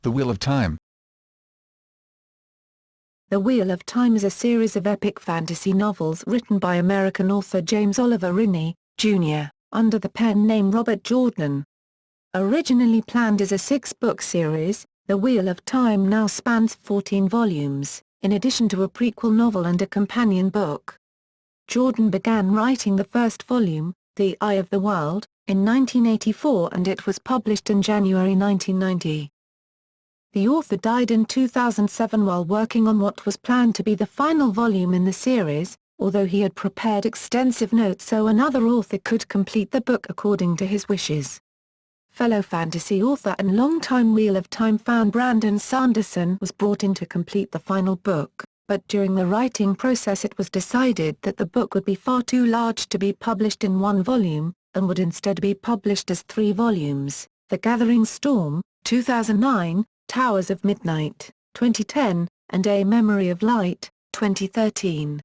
The Wheel of Time. The Wheel of Time is a series of epic fantasy novels written by American author James Oliver Rigney, Jr., under the pen name Robert Jordan. Originally planned as a 6-book series, The Wheel of Time now spans 14 volumes, in addition to a prequel novel and a companion book. Jordan began writing the first volume, The Eye of the World, in 1984 and it was published in January 1990. The author died in 2007 while working on what was planned to be the final volume in the series, although he had prepared extensive notes so another author could complete the book according to his wishes. Fellow fantasy author and longtime Wheel of Time fan Brandon Sanderson was brought in to complete the final book, but during the writing process it was decided that the book would be far too large to be published in one volume, and would instead be published as 3 volumes, The Gathering Storm, 2009, Towers of Midnight, 2010, and A Memory of Light, 2013.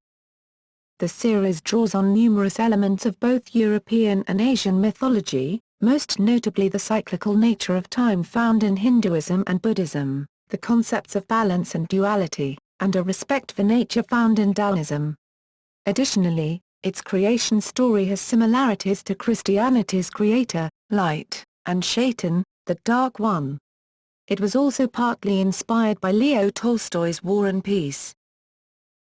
The series draws on numerous elements of both European and Asian mythology, most notably the cyclical nature of time found in Hinduism and Buddhism, the concepts of balance and duality, and a respect for nature found in Taoism. Additionally, its creation story has similarities to Christianity's creator, Light, and Shaitan, the Dark One. It was also partly inspired by Leo Tolstoy's War and Peace.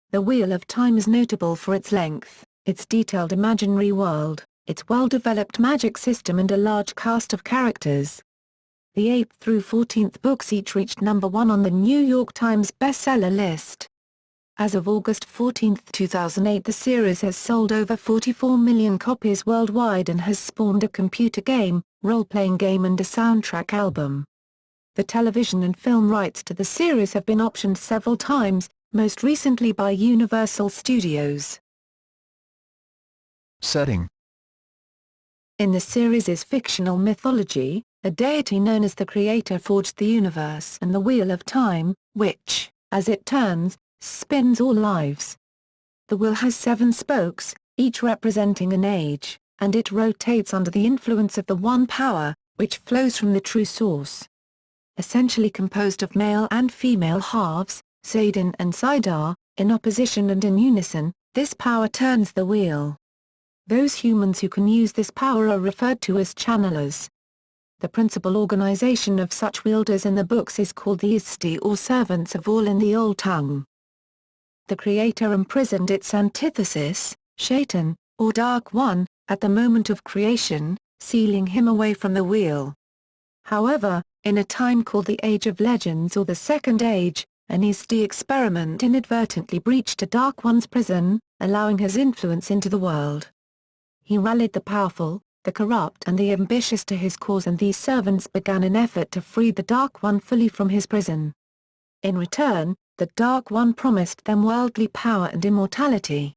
The Wheel of Time is notable for its length, its detailed imaginary world, its well-developed magic system and a large cast of characters. The 8th through 14th books each reached number 1 on the New York Times bestseller list. As of August 14, 2008 the series has sold over 44 million copies worldwide and has spawned a computer game, role-playing game and a soundtrack album. The television and film rights to the series have been optioned several times, most recently by Universal Studios. Setting. In the series' fictional mythology, a deity known as the Creator forged the universe and the Wheel of Time, which, as it turns, spins all lives. The wheel has 7 spokes, each representing an age, and it rotates under the influence of the One Power, which flows from the true source. Essentially composed of male and female halves, Saidin and Saidar, in opposition and in unison, this power turns the wheel. Those humans who can use this power are referred to as channelers. The principal organization of such wielders in the books is called the Isti or Servants of All in the Old Tongue. The Creator imprisoned its antithesis, Shaitan, or Dark One, at the moment of creation, sealing him away from the wheel. However, in a time called the Age of Legends or the Second Age, an Isti experiment inadvertently breached a Dark One's prison, allowing his influence into the world. He rallied the powerful, the corrupt and the ambitious to his cause and these servants began an effort to free the Dark One fully from his prison. In return, the Dark One promised them worldly power and immortality.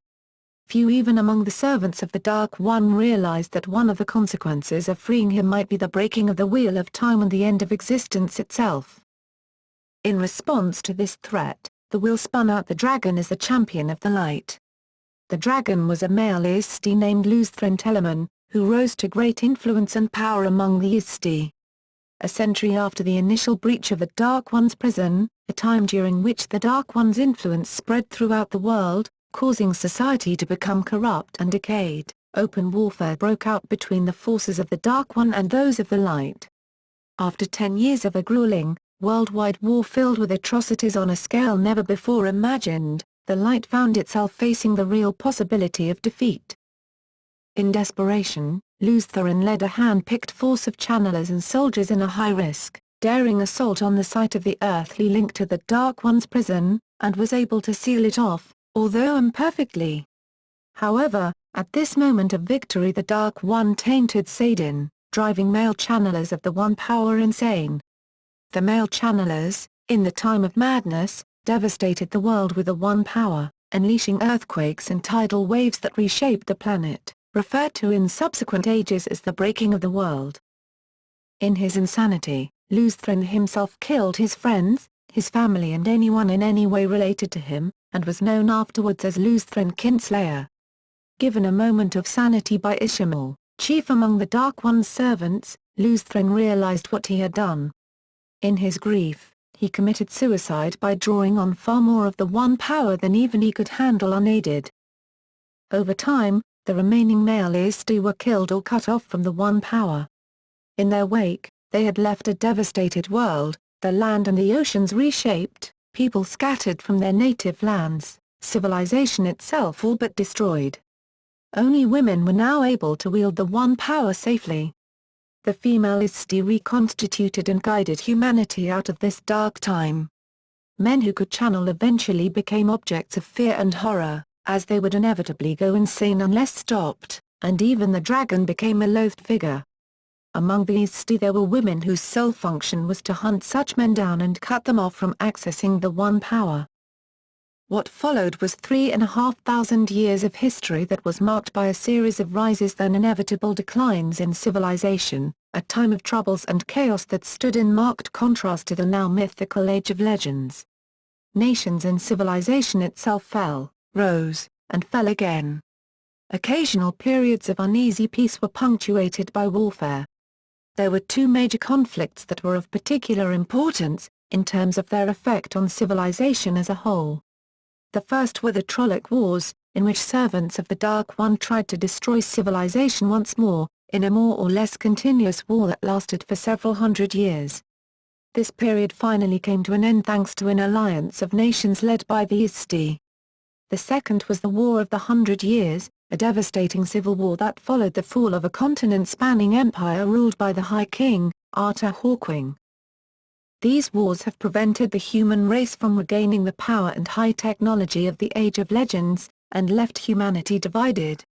Few even among the servants of the Dark One realized that one of the consequences of freeing him might be the breaking of the Wheel of Time and the end of existence itself. In response to this threat, the wheel spun out the dragon as the champion of the light. The dragon was a male Isti named Luzthran Telemann, who rose to great influence and power among the Isti. A century after the initial breach of the Dark One's prison, a time during which the Dark One's influence spread throughout the world, causing society to become corrupt and decayed, open warfare broke out between the forces of the Dark One and those of the Light. After 10 years of a grueling, worldwide war filled with atrocities on a scale never before imagined, the Light found itself facing the real possibility of defeat. In desperation, Luzthran led a hand-picked force of channelers and soldiers in a high-risk, daring assault on the site of the earthly link to the Dark One's prison, and was able to seal it off, although imperfectly. However, at this moment of victory the Dark One tainted Saidin, driving male channelers of the One Power insane. The male channelers, in the time of madness, devastated the world with the One Power, unleashing earthquakes and tidal waves that reshaped the planet, referred to in subsequent ages as the breaking of the world. In his insanity, Luzthran himself killed his friends, his family and anyone in any way related to him, and was known afterwards as Luzthran Kinslayer. Given a moment of sanity by Ishmael, chief among the Dark One's servants, Luzthran realized what he had done. In his grief, he committed suicide by drawing on far more of the One Power than even he could handle unaided. Over time, the remaining male Isti were killed or cut off from the One Power. In their wake, they had left a devastated world, the land and the oceans reshaped, people scattered from their native lands, civilization itself all but destroyed. Only women were now able to wield the One Power safely. The female Isti reconstituted and guided humanity out of this dark time. Men who could channel eventually became objects of fear and horror, as they would inevitably go insane unless stopped, and even the dragon became a loathed figure. Among the Isti there were women whose sole function was to hunt such men down and cut them off from accessing the One Power. What followed was 3,500 years of history that was marked by a series of rises then inevitable declines in civilization, a time of troubles and chaos that stood in marked contrast to the now mythical Age of Legends. Nations and civilization itself fell, rose, and fell again. Occasional periods of uneasy peace were punctuated by warfare. There were two major conflicts that were of particular importance, in terms of their effect on civilization as a whole. The first were the Prologue Wars, in which servants of the Dark One tried to destroy civilization once more, in a more or less continuous war that lasted for several hundred years. This period finally came to an end thanks to an alliance of nations led by the Isti. The second was the War of the 100 Years, a devastating civil war that followed the fall of a continent-spanning empire ruled by the High King, Ata Hawkwing. These wars have prevented the human race from regaining the power and high technology of the Age of Legends, and left humanity divided.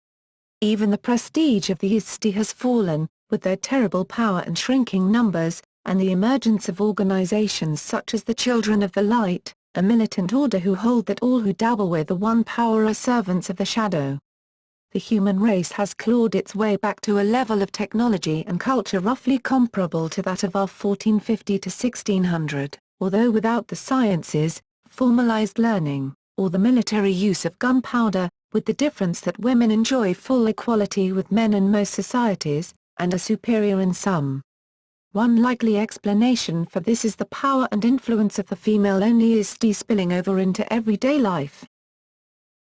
Even the prestige of the Isti has fallen, with their terrible power and shrinking numbers, and the emergence of organizations such as the Children of the Light, a militant order who hold that all who dabble with the One Power are servants of the Shadow. The human race has clawed its way back to a level of technology and culture roughly comparable to that of our 1450 to 1600, although without the sciences, formalized learning, or the military use of gunpowder, with the difference that women enjoy full equality with men in most societies, and are superior in some. One likely explanation for this is the power and influence of the female-only Isti spilling over into everyday life.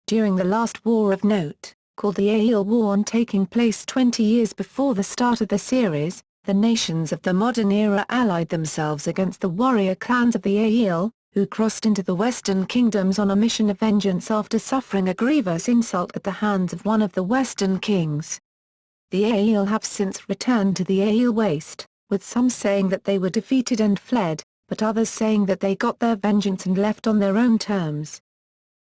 During the last war of note, called the Aeil War and taking place 20 years before the start of the series, the nations of the modern era allied themselves against the warrior clans of the Aeil, who crossed into the Western kingdoms on a mission of vengeance after suffering a grievous insult at the hands of one of the Western kings. The Aeil have since returned to the Aeil Waste, with some saying that they were defeated and fled, but others saying that they got their vengeance and left on their own terms.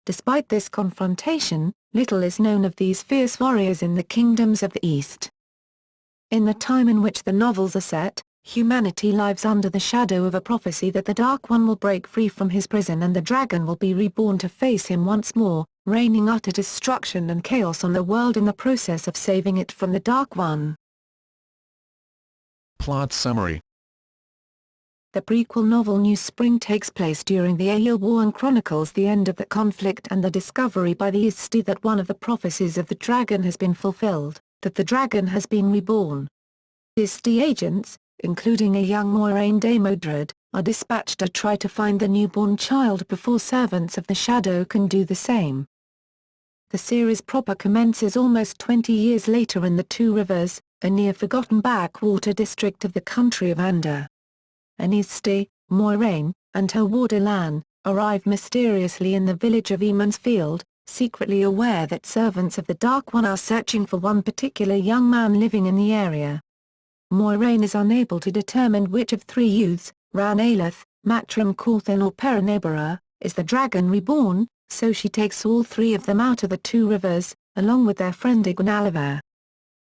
Despite this confrontation, little is known of these fierce warriors in the kingdoms of the East. In the time in which the novels are set, humanity lives under the shadow of a prophecy that the Dark One will break free from his prison and the dragon will be reborn to face him once more, raining utter destruction and chaos on the world in the process of saving it from the Dark One. Plot summary. The prequel novel New Spring takes place during the Aeil War and chronicles the end of the conflict and the discovery by the Isti that one of the prophecies of the dragon has been fulfilled, that the dragon has been reborn. Isti agents, including a young Moiraine Damodred, are dispatched to try to find the newborn child before servants of the Shadow can do the same. The series proper commences almost 20 years later in the Two Rivers, a near-forgotten backwater district of the country of Andor. An Isti, Moiraine, and her ward Elan, arrive mysteriously in the village of Emansfield, secretly aware that servants of the Dark One are searching for one particular young man living in the area. Moiraine is unable to determine which of three youths, Ran Aelith, Matrim Cawthon or Perenabara, is the dragon reborn, so she takes all three of them out of the Two Rivers, along with their friend Ignaliver.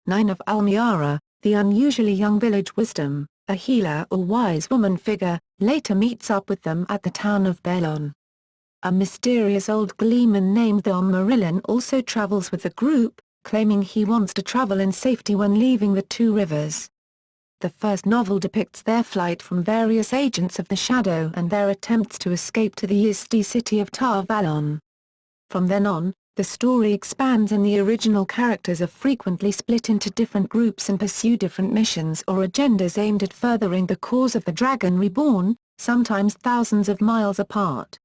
9 of Almiara, the unusually young village wisdom, a healer or wise woman figure, later meets up with them at the town of Belon. A mysterious old gleeman named Don Marilyn also travels with the group, claiming he wants to travel in safety when leaving the Two Rivers. The first novel depicts their flight from various agents of the Shadow and their attempts to escape to the Isti city of Tar Valon. From then on, the story expands and the original characters are frequently split into different groups and pursue different missions or agendas aimed at furthering the cause of the Dragon Reborn, sometimes thousands of miles apart.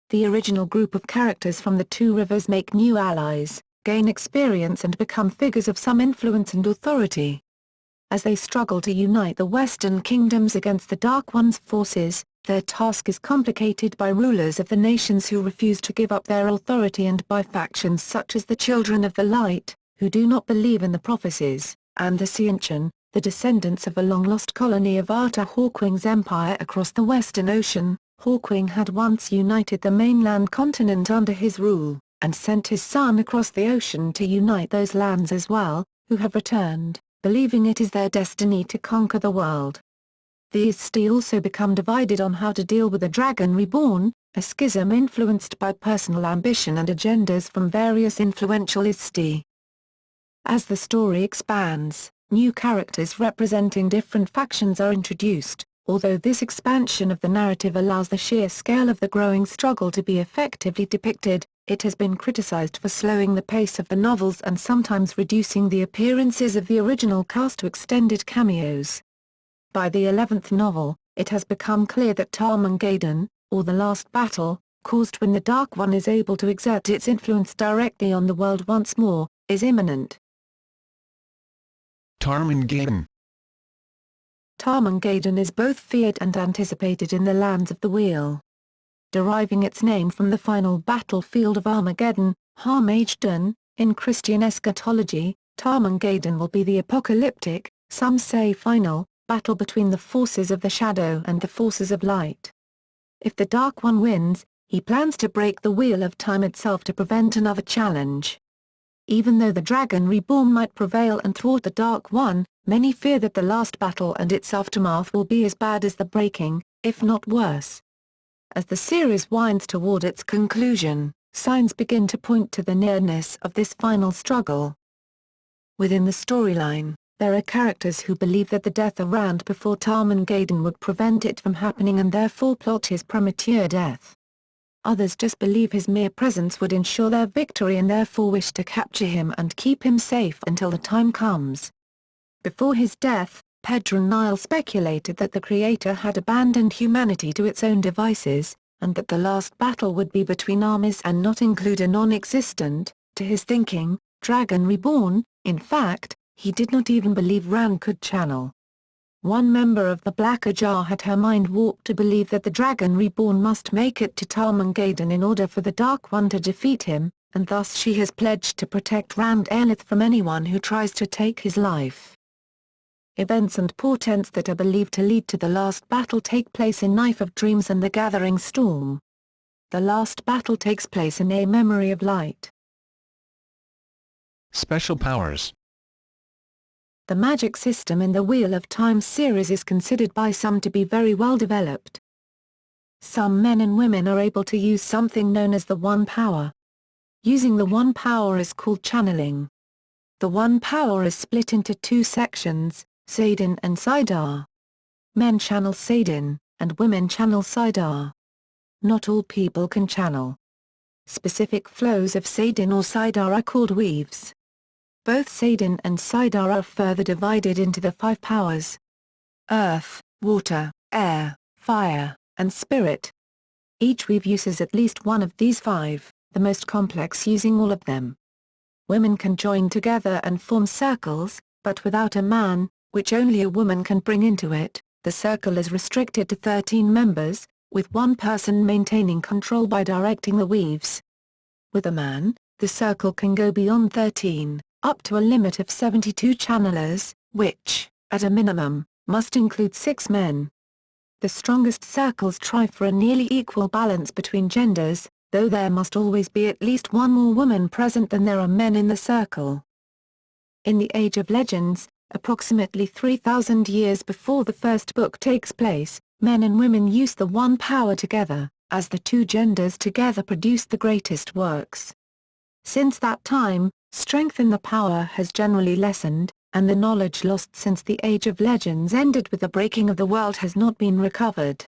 The original group of characters from the two rivers make new allies, gain experience and become figures of some influence and authority. As they struggle to unite the Western kingdoms against the Dark One's forces, their task is complicated by rulers of the nations who refuse to give up their authority and by factions such as the Children of the Light, who do not believe in the prophecies, and the Seanchan, the descendants of a long-lost colony of Ata Hawkwing's empire across the Western Ocean. Hawkwing had once united the mainland continent under his rule, and sent his son across the ocean to unite those lands as well, who have returned, believing it is their destiny to conquer the world. The Isti also become divided on how to deal with the Dragon Reborn, a schism influenced by personal ambition and agendas from various influential Isti. As the story expands, new characters representing different factions are introduced. Although this expansion of the narrative allows the sheer scale of the growing struggle to be effectively depicted, it has been criticized for slowing the pace of the novels and sometimes reducing the appearances of the original cast to extended cameos. By the 11th novel, it has become clear that Tarmangadan, or the Last Battle, caused when the Dark One is able to exert its influence directly on the world once more, is imminent. Tarmangadan. Tarmangadan is both feared and anticipated in the lands of the Wheel. Deriving its name from the final battlefield of Armageddon, Harmagedon, in Christian eschatology, Tarmangadan will be the apocalyptic, some say final, battle between the forces of the shadow and the forces of light. If the Dark One wins, he plans to break the Wheel of Time itself to prevent another challenge. Even though the Dragon Reborn might prevail and thwart the Dark One, many fear that the last battle and its aftermath will be as bad as the breaking, if not worse. As the series winds toward its conclusion, signs begin to point to the nearness of this final struggle. Within the storyline, there are characters who believe that the death of Rand before Tarmangadan would prevent it from happening and therefore plot his premature death. Others just believe his mere presence would ensure their victory and therefore wish to capture him and keep him safe until the time comes. Before his death, Pedron Nile speculated that the Creator had abandoned humanity to its own devices, and that the last battle would be between armies and not include a non-existent, to his thinking, Dragon Reborn. In fact, he did not even believe Rand could channel. One member of the Black Ajah had her mind warped to believe that the Dragon Reborn must make it to Tarmangadan in order for the Dark One to defeat him, and thus she has pledged to protect Rand Aerlith from anyone who tries to take his life. Events and portents that are believed to lead to the last battle take place in Knife of Dreams and the Gathering Storm. The last battle takes place in A Memory of Light. Special powers. The magic system in the Wheel of Time series is considered by some to be very well developed. Some men and women are able to use something known as the One Power. Using the One Power is called channeling. The One Power is split into two sections, Saidin and Saidar. Men channel Saidin, and women channel Saidar. Not all people can channel. Specific flows of Saidin or Saidar are called weaves. Both Saidin and Saidar are further divided into the 5 powers: earth, water, air, fire, and spirit. Each weave uses at least one of these 5, the most complex using all of them. Women can join together and form circles, but without a man, which only a woman can bring into it. The circle is restricted to 13 members, with one person maintaining control by directing the weaves. With a man, the circle can go beyond 13, up to a limit of 72 channelers, which, at a minimum, must include 6 men. The strongest circles try for a nearly equal balance between genders, though there must always be at least one more woman present than there are men in the circle. In the Age of Legends, approximately 3,000 years before the first book takes place, men and women use the One Power together, as the two genders together produce the greatest works. Since that time, strength in the power has generally lessened, and the knowledge lost since the Age of Legends ended with the breaking of the world has not been recovered.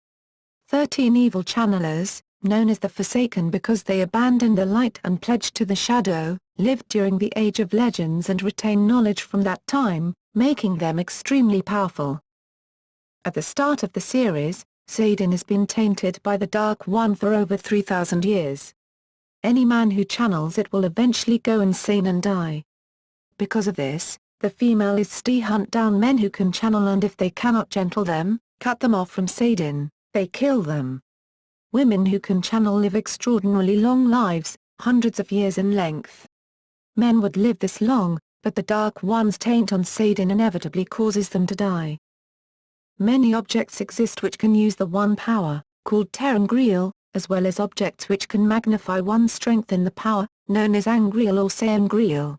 13 evil channelers, known as the Forsaken because they abandoned the light and pledged to the shadow, lived during the Age of Legends and retain knowledge from that time, making them extremely powerful. At the start of the series, Satan has been tainted by the Dark One for over 3,000 years. Any man who channels it will eventually go insane and die. Because of this, the female is to hunt down men who can channel, and if they cannot gentle them, cut them off from Satan, they kill them. Women who can channel live extraordinarily long lives, hundreds of years in length. Men would live this long, but the Dark One's taint on Satan inevitably causes them to die. Many objects exist which can use the one power, called terangriel, as well as objects which can magnify one's strength in the power, known as angriel or seangriel.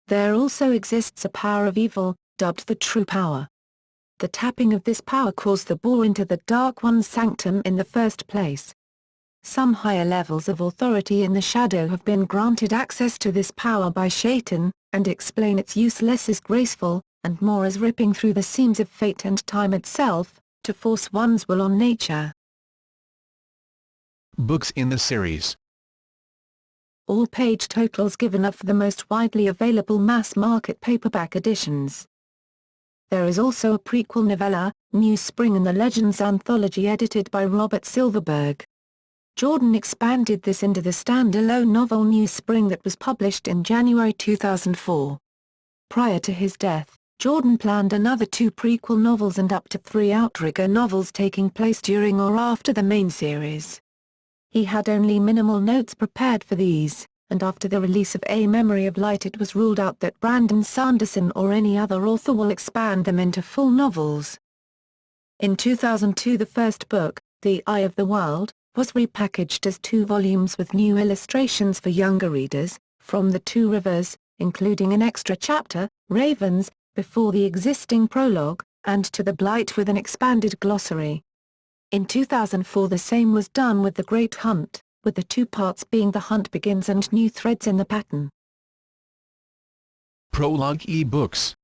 There also exists a power of evil, dubbed the true power. The tapping of this power caused the bore into the Dark One's sanctum in the first place. Some higher levels of authority in the shadow have been granted access to this power by Satan, and explain its use less as graceful, and more as ripping through the seams of fate and time itself, to force one's will on nature. Books in the series. All page totals given are for the most widely available mass-market paperback editions. There is also a prequel novella, New Spring and the Legends anthology edited by Robert Silverberg. Jordan expanded this into the standalone novel New Spring that was published in January 2004. Prior to his death, Jordan planned another 2 prequel novels and up to 3 outrigger novels taking place during or after the main series. He had only minimal notes prepared for these, and after the release of A Memory of Light it was ruled out that Brandon Sanderson or any other author will expand them into full novels. In 2002 the first book, The Eye of the World, was repackaged as 2 volumes with new illustrations for younger readers, From the Two Rivers, including an extra chapter, Ravens, before the existing prologue, and To the Blight with an expanded glossary. In 2004 the same was done with The Great Hunt, with the 2 parts being The Hunt Begins and New Threads in the Pattern. Prologue ebooks.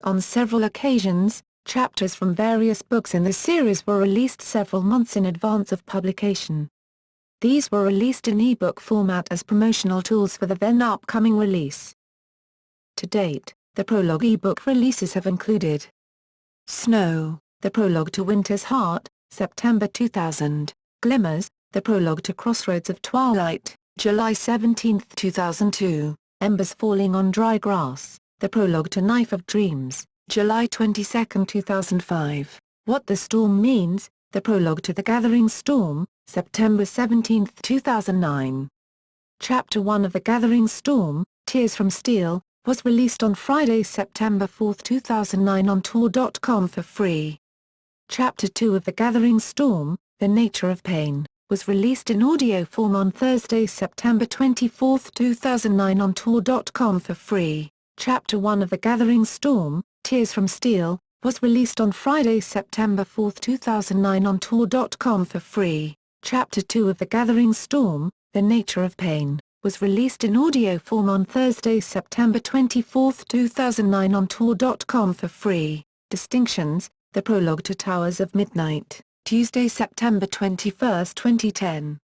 On several occasions, chapters from various books in the series were released several months in advance of publication. These were released in ebook format as promotional tools for the then upcoming release. To date, the Prologue ebook releases have included Snow, the Prologue to Winter's Heart, September 2000, Glimmers, the Prologue to Crossroads of Twilight, July 17, 2002, Embers Falling on Dry Grass, the Prologue to Knife of Dreams, July 22, 2005, What the Storm Means, the Prologue to The Gathering Storm, September 17, 2009. Chapter 1 of The Gathering Storm, Tears from Steel, was released on Friday, September 4, 2009 on Tor.com for free. Chapter 2 of The Gathering Storm, The Nature of Pain, was released in audio form on Thursday, September 24, 2009 on Tor.com for free. Chapter 1 of The Gathering Storm, Tears from Steel, was released on Friday, September 4, 2009 on Tor.com for free. Chapter 2 of The Gathering Storm, The Nature of Pain, was released in audio form on Thursday, September 24, 2009 on Tor.com for free. Distinctions, The Prologue to Towers of Midnight, Tuesday, September 21, 2010.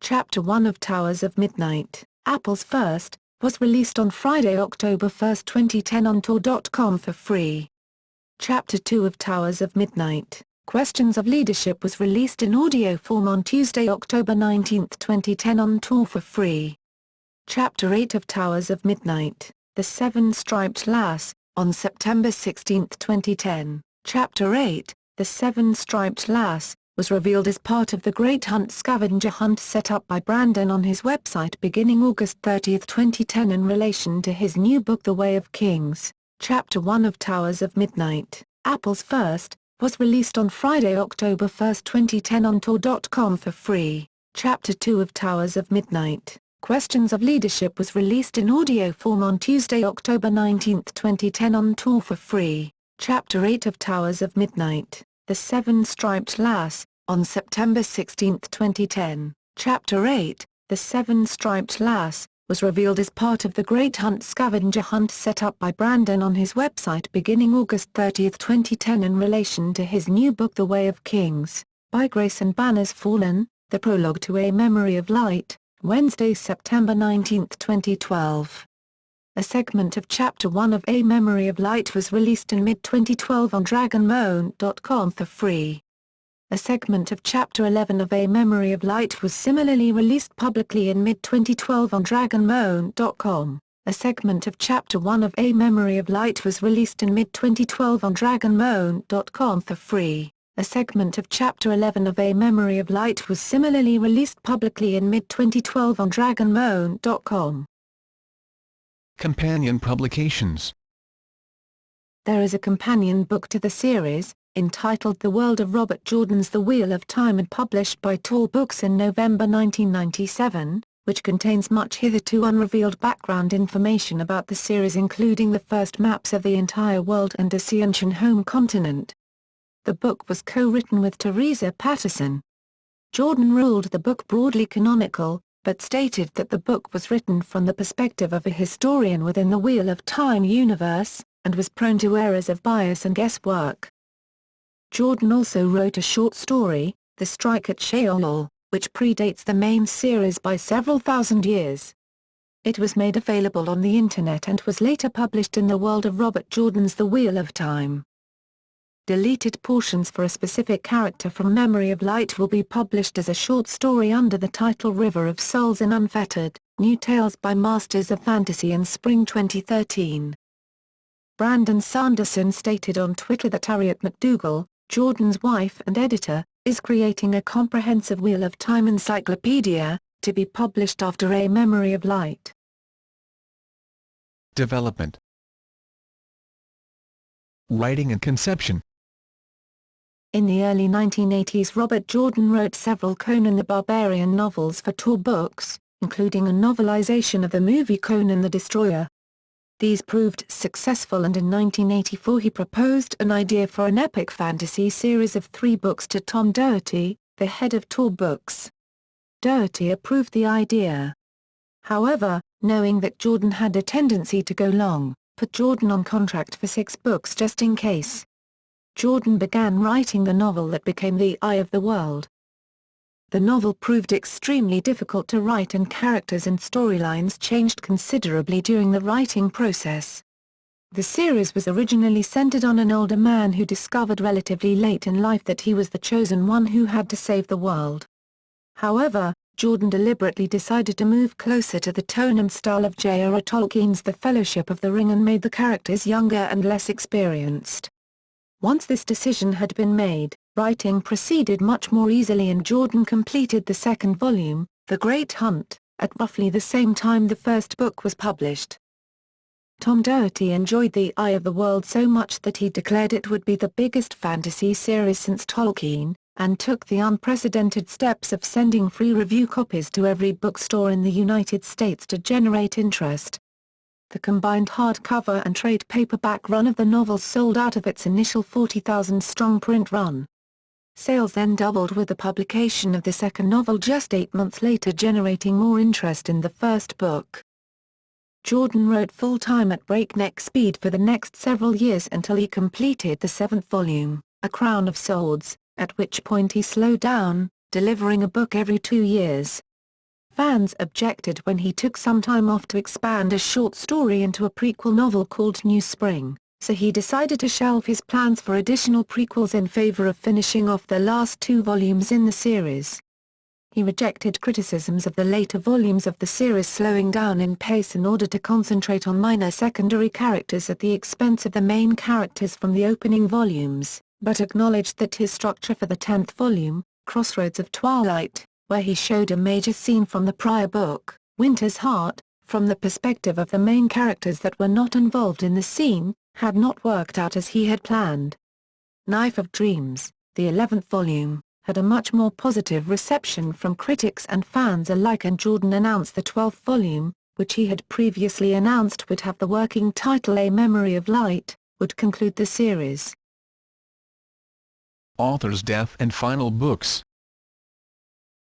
Chapter 1 of Towers of Midnight, Apple's First, was released on Friday, October 1, 2010 on Tor.com for free. Chapter 2 of Towers of Midnight, Questions of Leadership was released in audio form on Tuesday, October 19, 2010 on Tor for free. Chapter 8 of Towers of Midnight, The Seven-Striped Lass, on September 16, 2010. Chapter 8, The Seven-Striped Lass, was revealed as part of the Great Hunt scavenger hunt set up by Brandon on his website beginning August 30, 2010 in relation to his new book The Way of Kings. Chapter 1 of Towers of Midnight, Apple's First, was released on Friday, October 1, 2010 on Tor.com for free. Chapter 2 of Towers of Midnight, Questions of Leadership was released in audio form on Tuesday, October 19, 2010 on Tor for free. Chapter 8 of Towers of Midnight, The Seven-Striped Lass, on September 16, 2010. Chapter 8, The Seven-Striped Lass, was revealed as part of the Great Hunt scavenger hunt set up by Brandon on his website beginning August 30, 2010 in relation to his new book The Way of Kings, By Grace and Banners Fallen, the Prologue to A Memory of Light, Wednesday, September 19, 2012. A segment of Chapter 1 of A Memory of Light was released in mid-2012 on DragonMoan.com for free. A segment of Chapter 11 of A Memory of Light was similarly released publicly in mid-2012 on DragonMoan.com. A segment of Chapter 1 of A Memory of Light was released in mid-2012 on DragonMoan.com for free. A segment of Chapter 11 of A Memory of Light was similarly released publicly in mid-2012 on DragonMoan.com. Companion publications. There is a companion book to the series, entitled The World of Robert Jordan's The Wheel of Time and published by Tor Books in November 1997, which contains much hitherto unrevealed background information about the series, including the first maps of the entire world and Ascension home continent. The book was co-written with Teresa Patterson. Jordan ruled the book broadly canonical, but stated that the book was written from the perspective of a historian within the Wheel of Time universe, and was prone to errors of bias and guesswork. Jordan also wrote a short story, The Strike at Sheol, which predates the main series by several thousand years. It was made available on the Internet and was later published in The World of Robert Jordan's The Wheel of Time. Deleted portions for a specific character from Memory of Light will be published as a short story under the title River of Souls in Unfettered, New Tales by Masters of Fantasy in spring 2013. Brandon Sanderson stated on Twitter that Harriet McDougall, Jordan's wife and editor, is creating a comprehensive Wheel of Time encyclopedia, to be published after A Memory of Light. Development. Writing and conception. In the early 1980s, Robert Jordan wrote several Conan the Barbarian novels for Tor Books, including a novelization of the movie Conan the Destroyer. These proved successful, and in 1984 he proposed an idea for an epic fantasy series of 3 books to Tom Doherty, the head of Tor Books. Doherty approved the idea. However, knowing that Jordan had a tendency to go long, put Jordan on contract for 6 books just in case. Jordan began writing the novel that became The Eye of the World. The novel proved extremely difficult to write, and characters and storylines changed considerably during the writing process. The series was originally centered on an older man who discovered relatively late in life that he was the chosen one who had to save the world. However, Jordan deliberately decided to move closer to the tone and style of J.R.R. Tolkien's The Fellowship of the Ring and made the characters younger and less experienced. Once this decision had been made, writing proceeded much more easily, and Jordan completed the second volume, The Great Hunt, at roughly the same time the first book was published. Tom Doherty enjoyed The Eye of the World so much that he declared it would be the biggest fantasy series since Tolkien, and took the unprecedented steps of sending free review copies to every bookstore in the United States to generate interest. The combined hardcover and trade paperback run of the novel sold out of its initial 40,000-strong print run. Sales then doubled with the publication of the second novel just 8 months later, generating more interest in the first book. Jordan wrote full-time at breakneck speed for the next several years until he completed the 7th volume, A Crown of Swords, at which point he slowed down, delivering a book every 2 years. Fans objected when he took some time off to expand a short story into a prequel novel called New Spring, so he decided to shelve his plans for additional prequels in favor of finishing off the last 2 volumes in the series. He rejected criticisms of the later volumes of the series slowing down in pace in order to concentrate on minor secondary characters at the expense of the main characters from the opening volumes, but acknowledged that his structure for the 10th volume, Crossroads of Twilight, where he showed a major scene from the prior book, Winter's Heart, from the perspective of the main characters that were not involved in the scene, had not worked out as he had planned. Knife of Dreams, the 11th volume, had a much more positive reception from critics and fans alike, and Jordan announced the 12th volume, which he had previously announced would have the working title A Memory of Light, would conclude the series. Author's death and final books.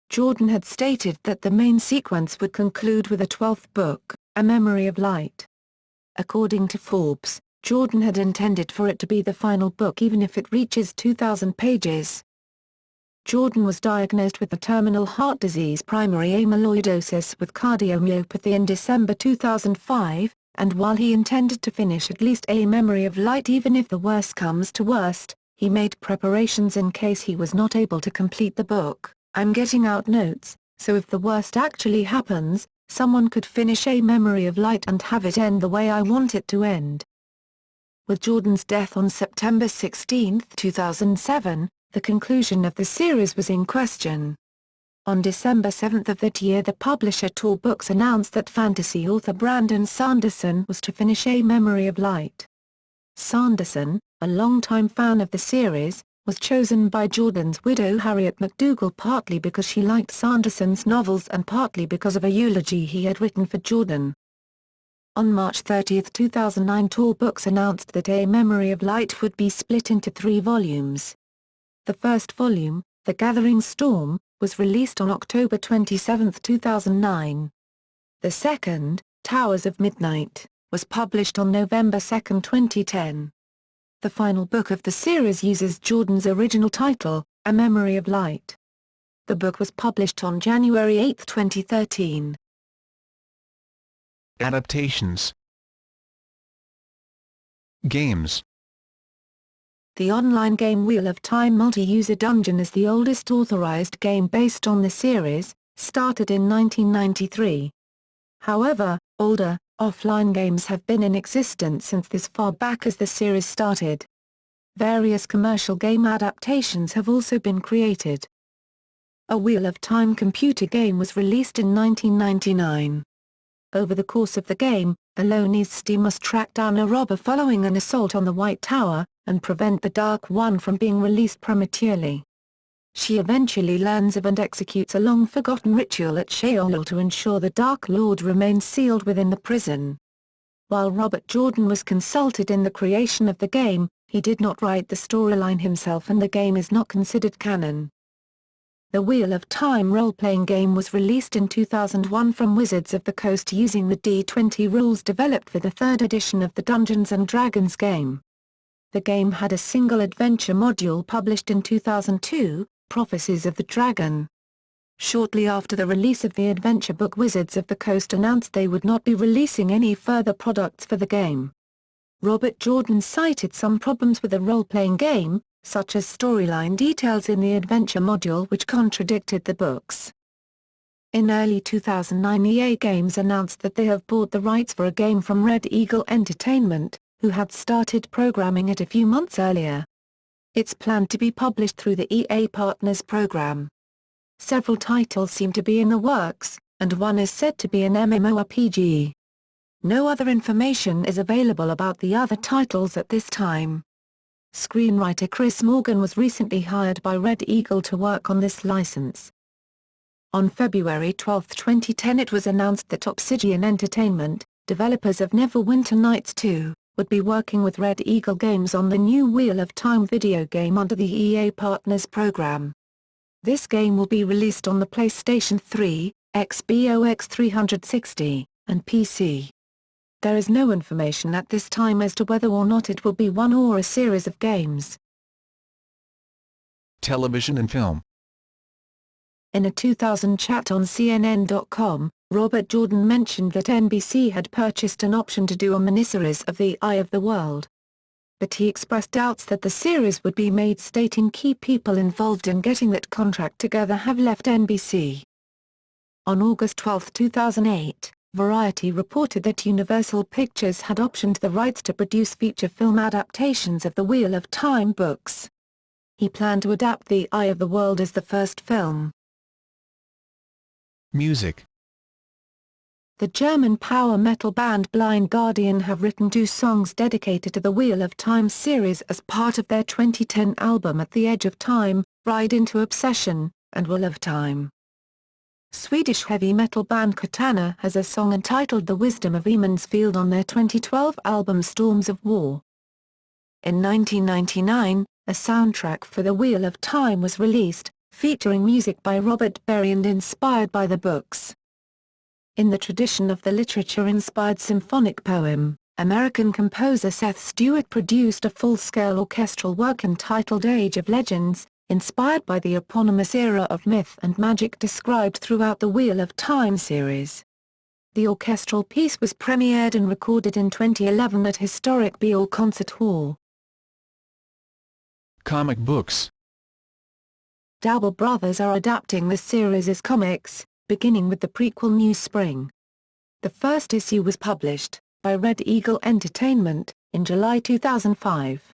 Jordan had stated that the main sequence would conclude with a 12th book, A Memory of Light. According to Forbes, Jordan had intended for it to be the final book even if it reaches 2,000 pages. Jordan was diagnosed with the terminal heart disease primary amyloidosis with cardiomyopathy in December 2005, and while he intended to finish at least A Memory of Light even if the worst comes to worst, he made preparations in case he was not able to complete the book. "I'm getting out notes, so if the worst actually happens, someone could finish A Memory of Light and have it end the way I want it to end." With Jordan's death on September 16, 2007, the conclusion of the series was in question. On December 7 of that year, the publisher Tor Books announced that fantasy author Brandon Sanderson was to finish A Memory of Light. Sanderson, a longtime fan of the series, was chosen by Jordan's widow Harriet McDougall partly because she liked Sanderson's novels and partly because of a eulogy he had written for Jordan. On March 30, 2009, Tor Books announced that A Memory of Light would be split into 3 volumes. The first volume, The Gathering Storm, was released on October 27, 2009. The second, Towers of Midnight, was published on November 2, 2010. The final book of the series uses Jordan's original title, A Memory of Light. The book was published on January 8, 2013. Adaptations. Games. The online game Wheel of Time Multi-User Dungeon is the oldest authorized game based on the series, started in 1993. However, older, offline games have been in existence since as far back as the series started. Various commercial game adaptations have also been created. A Wheel of Time computer game was released in 1999. Over the course of the game, Alonisty must track down a robber following an assault on the White Tower, and prevent the Dark One from being released prematurely. She eventually learns of and executes a long-forgotten ritual at Sheol to ensure the Dark Lord remains sealed within the prison. While Robert Jordan was consulted in the creation of the game, he did not write the storyline himself and the game is not considered canon. The Wheel of Time role-playing game was released in 2001 from Wizards of the Coast using the D20 rules developed for the 3rd edition of the Dungeons & Dragons game. The game had a single adventure module published in 2002, Prophecies of the Dragon. Shortly after the release of the adventure book, Wizards of the Coast announced they would not be releasing any further products for the game. Robert Jordan cited some problems with the role-playing game, such as storyline details in the adventure module which contradicted the books. In early 2009, EA Games announced that they have bought the rights for a game from Red Eagle Entertainment, who had started programming it a few months earlier. It's planned to be published through the EA Partners program. Several titles seem to be in the works, and one is said to be an MMORPG. No other information is available about the other titles at this time. Screenwriter Chris Morgan was recently hired by Red Eagle to work on this license. On February 12, 2010, it was announced that Obsidian Entertainment, developers of Neverwinter Nights 2, would be working with Red Eagle Games on the new Wheel of Time video game under the EA Partners program. This game will be released on the PlayStation 3, Xbox 360, and PC. There is no information at this time as to whether or not it will be one or a series of games. Television and film. In a 2000 chat on CNN.com, Robert Jordan mentioned that NBC had purchased an option to do a miniseries of The Eye of the World. But he expressed doubts that the series would be made, stating key people involved in getting that contract together have left NBC. On August 12, 2008, Variety reported that Universal Pictures had optioned the rights to produce feature film adaptations of the Wheel of Time books. He planned to adapt The Eye of the World as the first film. Music. The German power metal band Blind Guardian have written 2 songs dedicated to the Wheel of Time series as part of their 2010 album At the Edge of Time, Ride into Obsession, and Wheel of Time. Swedish heavy metal band Katana has a song entitled The Wisdom of Emansfield on their 2012 album Storms of War. In 1999, a soundtrack for The Wheel of Time was released, featuring music by Robert Berry and inspired by the books. In the tradition of the literature-inspired symphonic poem, American composer Seth Stewart produced a full-scale orchestral work entitled Age of Legends, inspired by the eponymous era of myth and magic described throughout the Wheel of Time series. The orchestral piece was premiered and recorded in 2011 at historic Beale Concert Hall. Comic books. Double Brothers are adapting the series as comics, beginning with the prequel New Spring. The first issue was published, by Red Eagle Entertainment, in July 2005.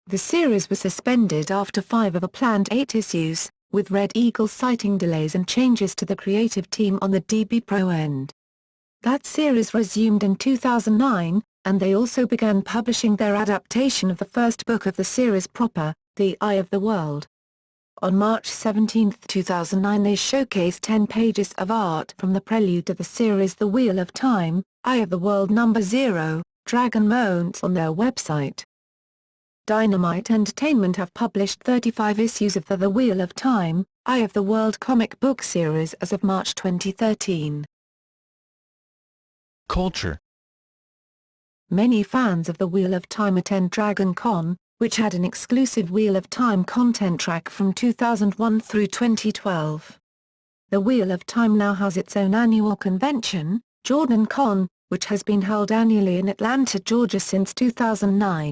The series was suspended after 5 of a planned 8 issues, with Red Eagle citing delays and changes to the creative team on the DB Pro end. That series resumed in 2009, and they also began publishing their adaptation of the first book of the series proper, The Eye of the World. On March 17, 2009 they showcased 10 pages of art from the prelude to the series The Wheel of Time, Eye of the World No. 0, Dragon Moans on their website. Dynamite Entertainment have published 35 issues of The Wheel of Time, Eye of the World comic book series as of March 2013. Culture. Many fans of The Wheel of Time attend Dragon Con, which had an exclusive Wheel of Time content track from 2001 through 2012. The Wheel of Time now has its own annual convention, Jordan Con, which has been held annually in Atlanta, Georgia since 2009.